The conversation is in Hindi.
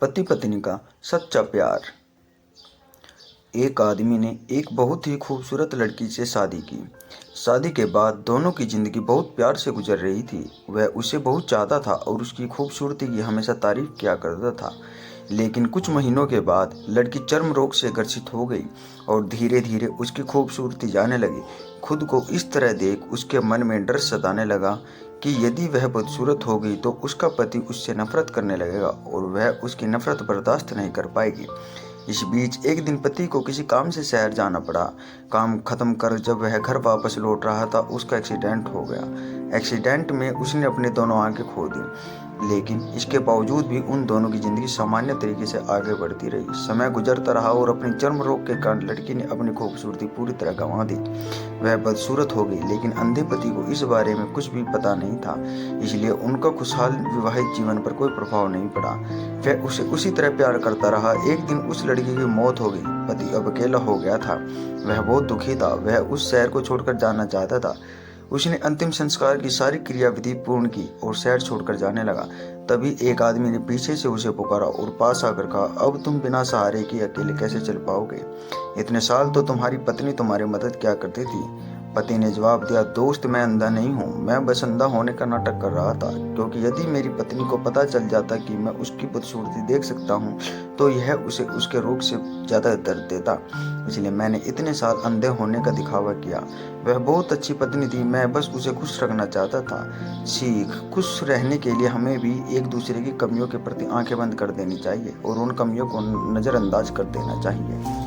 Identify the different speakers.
Speaker 1: पति पत्नी का सच्चा प्यार। एक आदमी ने एक बहुत ही खूबसूरत लड़की से शादी की। शादी के बाद दोनों की जिंदगी बहुत प्यार से गुजर रही थी। वह उसे बहुत चाहता था और उसकी खूबसूरती की हमेशा तारीफ किया करता था। लेकिन कुछ महीनों के बाद लड़की चर्म रोग से ग्रसित हो गई और धीरे धीरे उसकी खूबसूरती जाने लगी। खुद को इस तरह देख उसके मन में डर सताने लगा कि यदि वह बदसूरत हो गई तो उसका पति उससे नफरत करने लगेगा और वह उसकी नफरत बर्दाश्त नहीं कर पाएगी। इस बीच एक दिन पति को किसी काम से शहर जाना पड़ा। काम खत्म कर जब वह घर वापस लौट रहा था उसका एक्सीडेंट हो गया। एक्सीडेंट में उसने अपनी दोनों आंखें खो दी। लेकिन इसके बावजूद भी उन दोनों की जिंदगी सामान्य तरीके से आगे बढ़ती रही। समय गुजरता रहा और अपनी चर्म रोग के कारण लड़की ने अपनी खूबसूरती पूरी तरह गंवा दी। वह बदसूरत हो गई, लेकिन अंधे पति को इस बारे में कुछ भी पता नहीं था, इसलिए उनका खुशहाल विवाहित जीवन पर कोई प्रभाव नहीं पड़ा। वह उसे उसी तरह प्यार करता रहा। एक दिन उस लड़की की मौत हो गई। पति अब अकेला हो गया था। वह बहुत दुखी था। वह उस शहर को छोड़कर जाना चाहता था। उसने अंतिम संस्कार की सारी क्रियाविधि पूर्ण की और शहर छोड़कर जाने लगा। तभी एक आदमी ने पीछे से उसे पुकारा और पास आकर कहा, अब तुम बिना सहारे के अकेले कैसे चल पाओगे? इतने साल तो तुम्हारी पत्नी तुम्हारी मदद क्या करती थी। पति ने जवाब दिया, दोस्त, मैं अंधा नहीं हूँ, मैं बस अंधा होने का नाटक कर रहा था, क्योंकि यदि मेरी पत्नी को पता चल जाता कि मैं उसकी बदसूरती देख सकता हूँ तो यह उसे उसके रोग से ज़्यादा दर्द देता। इसलिए मैंने इतने साल अंधे होने का दिखावा किया। वह बहुत अच्छी पत्नी थी, मैं बस उसे खुश रखना चाहता था। सीख, खुश रहने के लिए हमें भी एक दूसरे की कमियों के प्रति आंखें बंद कर देनी चाहिए और उन कमियों को नज़रअंदाज कर देना चाहिए।